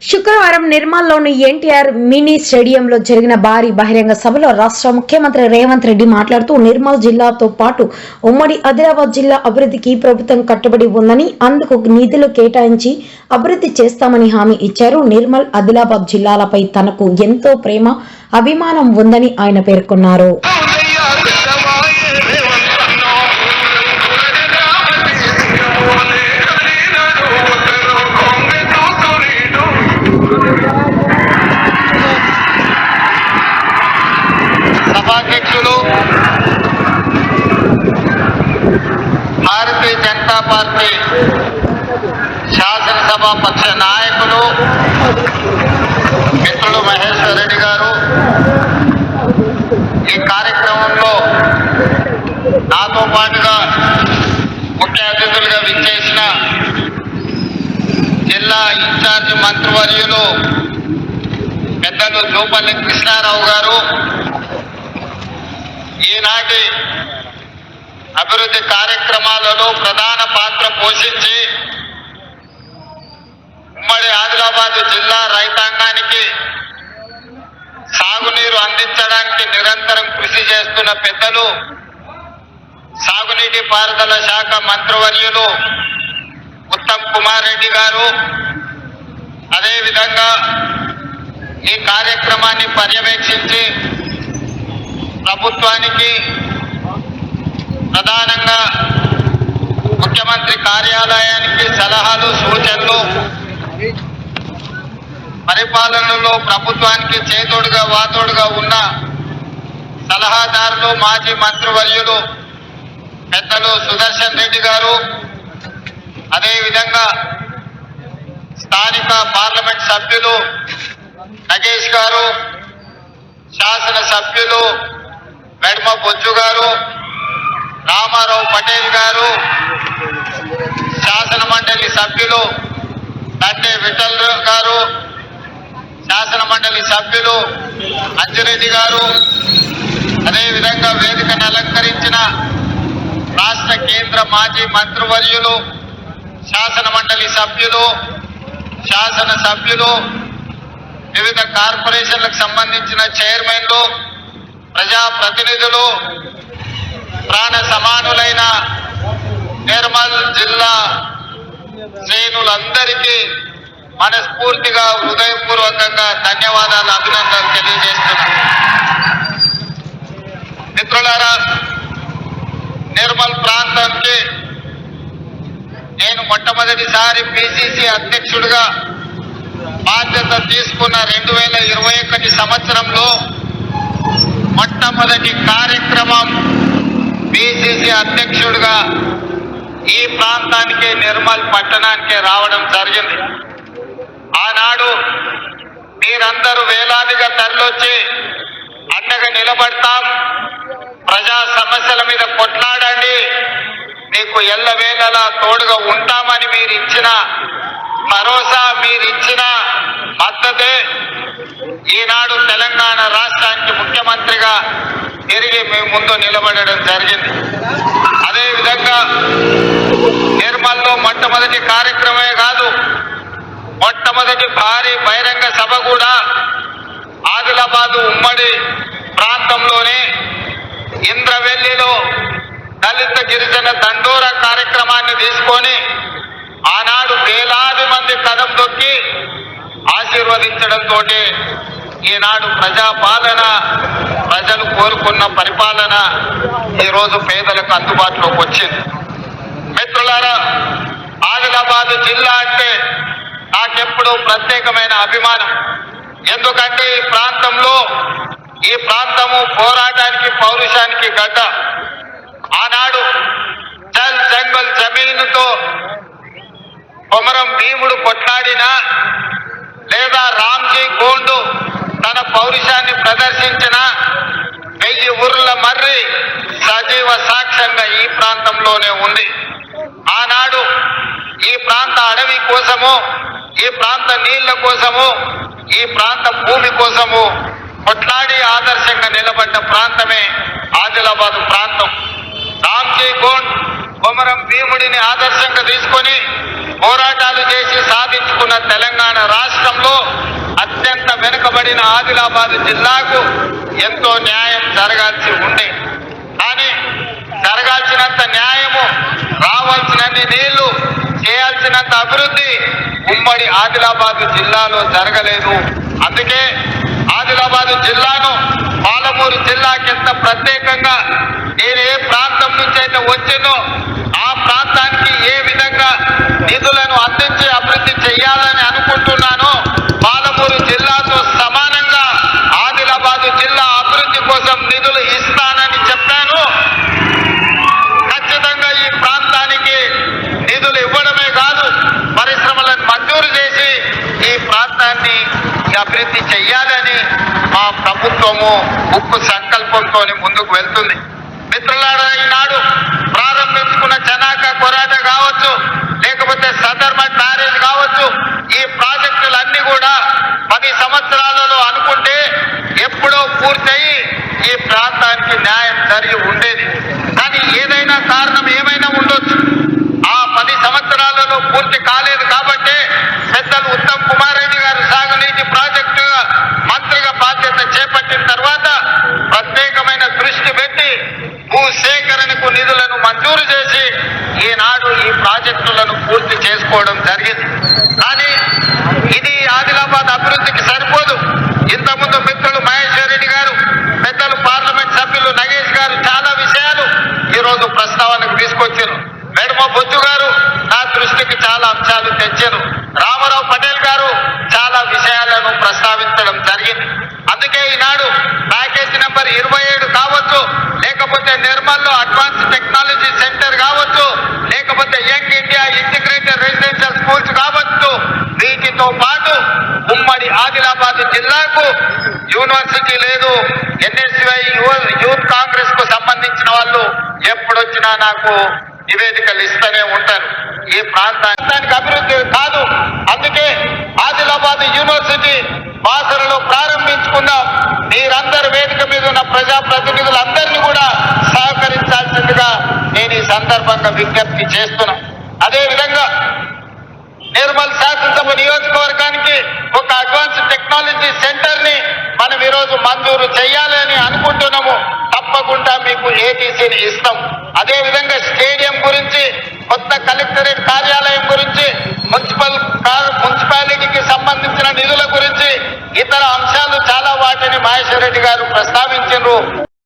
శుక్రవారం నిర్మల్లోని ఎన్టీఆర్ మినీ స్టేడియంలో జరిగిన భారీ బహిరంగ సభలో రాష్ట్ర ముఖ్యమంత్రి రేవంత్ రెడ్డి మాట్లాడుతూ నిర్మల్ జిల్లాతో పాటు ఉమ్మడి ఆదిలాబాద్ జిల్లా అభివృద్ధికి ప్రభుత్వం కట్టుబడి ఉందని, అందుకు నిధులు కేటాయించి అభివృద్ధి చేస్తామని హామీ ఇచ్చారు. నిర్మల్, ఆదిలాబాద్ జిల్లాలపై తనకు ఎంతో ప్రేమ, అభిమానం ఉందని ఆయన పేర్కొన్నారు. సభాధ్యక్షులు, భారతీయ జనతా పార్టీ శాసనసభా పక్ష నాయకులు మిత్రులు మహేశ్వర్ రెడ్డి గారు, ఈ కార్యక్రమంలో నాతో పాటుగా ముఖ్య అతిథులుగా విచ్చేసిన జిల్లా ఇన్ఛార్జి మంత్రివర్యులు పెద్దలు జూపల్లి కృష్ణారావు గారు, ఈనాటి అభివృద్ధి కార్యక్రమాలలో ప్రధాన పాత్ర పోషించి ఉమ్మడి ఆదిలాబాద్ జిల్లా రైతాంగానికి సాగునీరు అందించడానికి నిరంతరం కృషి చేస్తున్న పెద్దలు సాగునీటి పారుదల శాఖ మంత్రివర్యులు ఉత్తమ్ కుమార్ రెడ్డి గారు, అదేవిధంగా ఈ కార్యక్రమాన్ని పర్యవేక్షించి ప్రభుత్వానికి ప్రధానంగా ముఖ్యమంత్రి కార్యాలయానికి సలహాలు, సూచనలు, పరిపాలనలో ప్రభుత్వానికి చేతోడుగా వాతోడుగా ఉన్న సలహాదారులు మాజీ మంత్రివర్యులు పెద్దలు సుదర్శన్ రెడ్డి గారు, అదేవిధంగా స్థానిక పార్లమెంట్ సభ్యులు నగేష్ గారు, శాసన సభ్యులు మెడమ బొజ్జు గారు, రామారావు పటేల్ గారు, శాసన మండలి సభ్యులు దండే విఠల్ గారు, శాసన మండలి సభ్యులు అంజిరెడ్డి గారు, అదేవిధంగా వేదికను అలంకరించిన రాష్ట్ర కేంద్ర మాజీ మంత్రివర్యులు, శాసన మండలి సభ్యులు, శాసన సభ్యులు, వివిధ కార్పొరేషన్లకు సంబంధించిన చైర్మన్లు, ప్రజాప్రతినిధులు, ప్రాణ సమానులైన నిర్మల్ జిల్లా శ్రేణులందరికీ మనస్ఫూర్తిగా హృదయపూర్వకంగా ధన్యవాదాలు, అభినందనలు తెలియజేస్తున్నాను. మిత్రులారా, నిర్మల్ ప్రాంతానికి నేను మొట్టమొదటిసారి పిసిసి అధ్యక్షుడిగా బాధ్యత తీసుకున్న 2021 సంవత్సరంలో మొట్టమొదటి కార్యక్రమం పిసిసి అధ్యక్షుడిగా ఈ ప్రాంతానికి, నిర్మల్ పట్టణానికి రావడం జరిగింది. ఆనాడు మీరందరూ వేలాదిగా తరలివచ్చి అండగా నిలబడతాం, ప్రజా సమస్యల మీద కొట్లాడండి, మీకు ఎల్లవేళలా తోడుగా ఉంటామని మీరు ఇచ్చిన భరోసా, మీరు ఇచ్చిన మద్దతే ఈనాడు తెలంగాణ రాష్ట్రానికి ముఖ్యమంత్రిగా తిరిగి మీ ముందు నిలబడడం జరిగింది. అదేవిధంగా నిర్మల్లో మొట్టమొదటి కార్యక్రమమే కాదు, మొట్టమొదటి భారీ బహిరంగ సభ కూడా ఆదిలాబాద్ ఉమ్మడి ప్రాంతంలోనే ఇంద్రవెల్లిలో దళిత గిరిజన దండోరా కార్యక్రమాన్ని తీసుకొని ఆనాడు వేలాది మంది కదం తొక్కి ఆశీర్వదించడంతో ఈనాడు ప్రజాపాలన, ప్రజలు కోరుకున్న పరిపాలన ఈరోజు పేదలకు అందుబాటులోకి వచ్చింది. మిత్రులారా, ఆదిలాబాద్ జిల్లా అంటే నాకెప్పుడు ప్రత్యేకమైన అభిమానం. ఎందుకంటే ఈ ప్రాంతము పోరాటానికి, పౌరుషానికి గడ్డ. ఆనాడు జల్ జంగల్ జమీనుతో కొమరం భీముడు కొట్లాడినా, లేదా రామ్జీ గోండు తన పౌరుషాన్ని ప్రదర్శించిన 1000 ఊర్ల మర్రి సజీవ సాక్ష్యంగా ఈ ప్రాంతంలోనే ఉంది. ఆనాడు ఈ ప్రాంత అడవి కోసము, ఈ ప్రాంత నీళ్ల కోసము, ఈ ప్రాంత భూమి కోసము కొట్లాడి ఆదర్శంగా నిలబడ్డ ప్రాంతమే ఆదిలాబాద్ ప్రాంతం. రామ్జీ గోండ్ కొమరం భీముడిని ఆదర్శంగా తీసుకొని పోరాటాలు చేసి సాధించుకున్న తెలంగాణ రాష్ట్రంలో వెనుకబడిన ఆదిలాబాద్ జిల్లాకు ఎంతో న్యాయం జరగాల్సి ఉండే, కానీ జరగాల్సినంత న్యాయము, రావాల్సినన్ని నీళ్లు, చేయాల్సినంత అభివృద్ధి ఉమ్మడి ఆదిలాబాద్ జిల్లాలో జరగలేదు. అందుకే ఆదిలాబాద్ జిల్లాను పాలమూరు జిల్లాకింత ప్రత్యేకంగా నేను ఏ ప్రాంతం నుంచి అయితే వచ్చినో ఆ ప్రాంతానికి ఏ విధంగా నిధులను అందించి అభివృద్ధి చేయాలని అనుకుంటున్నానో పాలమూరు జిల్లాతో సమానంగా ఆదిలాబాద్ జిల్లా అభివృద్ధి కోసం నిధులు ఇస్తానని చెప్పాను. ఖచ్చితంగా ఈ ప్రాంతానికి నిధులు ఇవ్వడమే కాదు, పరిశ్రమలను మంజూరు చేసి ఈ ప్రాంతాన్ని అభివృద్ధి చెయ్యాలని మా ప్రభుత్వము ఉక్కు సంకల్పంతో ముందుకు వెళ్తుంది. మిత్రులారా, ఈనాడు ప్రారంభించుకున్న చనాక కొరాట కావచ్చు, లేకపోతే సదర్మట్ బ్యారేజ్ కావచ్చు, ఈ ప్రాజెక్టులన్నీ కూడా 10 సంవత్సరాలలో అనుకుంటే ఎప్పుడో పూర్తయి ఈ ప్రాంతానికి న్యాయం జరిగి ఉండేది. కానీ ఏదైనా కారణం ఏమైనా ఉండొచ్చు, ఆ 10 సంవత్సరాలలో పూర్తి కాలేదు. కాబట్టి పెద్దలు ఉత్తమ్ కుమార్ రెడ్డి గారు సాగునీటి ప్రాజెక్టు మంత్రిగా బాధ్యత చేపట్టిన తర్వాత ప్రత్యేకమైన దృష్టి పెట్టి భూసేకరణకు నిధులను మంజూరు చేసి ఈనాడు ఈ ప్రాజెక్టులను పూర్తి చేసుకోవడం జరిగింది. కానీ ఇది ఆదిలాబాద్ అభివృద్ధికి సరిపోదు. ఇంతకుముందు మిత్రులు మహేశ్వర్ రెడ్డి గారు, పెద్దలు పార్లమెంట్ సభ్యులు నగేష్ గారు చాలా విషయాలు ఈరోజు ప్రస్తావనకు తీసుకొచ్చారు. మేడమ బొజ్జు గారు నా దృష్టికి చాలా అంశాలు తెచ్చారు. రామారావు పటేల్ గారు చాలా విషయాలను ప్రస్తావించడం జరిగింది. అందుకే ఈనాడు ప్యాకేజ్ నెంబర్ 27 కావచ్చు, లేకపోతే నిర్మల్లో అడ్వాన్స్ టెక్నాలజీ సెంటర్ కావచ్చు, లేకపోతే young India integrated residential schools కావచ్చు, వీటితో పాటు ఉమ్మడి ఆదిలాబాద్ జిల్లాకు యూనివర్సిటీ లేదు. ఎన్ఎస్వై యూత్ కాంగ్రెస్ కు సంబంధించిన వాళ్ళు ఎప్పుడొచ్చినా నాకు నివేదికలు ఇస్తూనే ఉంటారు. ఈ ప్రాంతానికి అభివృద్ధి కాదు. అందుకే ఆదిలాబాద్ యూనివర్సిటీ బాసరలో ప్రారంభించుకుందాం. మీరందరూ వేదిక మీద ఉన్న ప్రజాప్రతినిధులందరినీ కూడా సహకరించాల్సిందిగా నేను ఈ సందర్భంగా విజ్ఞప్తి చేస్తున్నా. అదేవిధంగా నిర్మల్ శాసనసభ నియోజకవర్గానికి ఒక అడ్వాన్స్ టెక్నాలజీ సెంటర్ ని మనం ఈరోజు మంజూరు చేయాలని అనుకుంటున్నాము. తప్పకుండా మీకు ఏటీసీని ఇస్తాం. అదేవిధంగా స్టేడియం గురించి, కొత్త కలెక్టరేట్ కార్యాలయం గురించి, మున్సిపాలిటీకి సంబంధించిన నిధుల గురించి, ఇతర అంశాలు చాలా వాటిని మహేశ్వర్ రెడ్డి గారు ప్రస్తావించారు.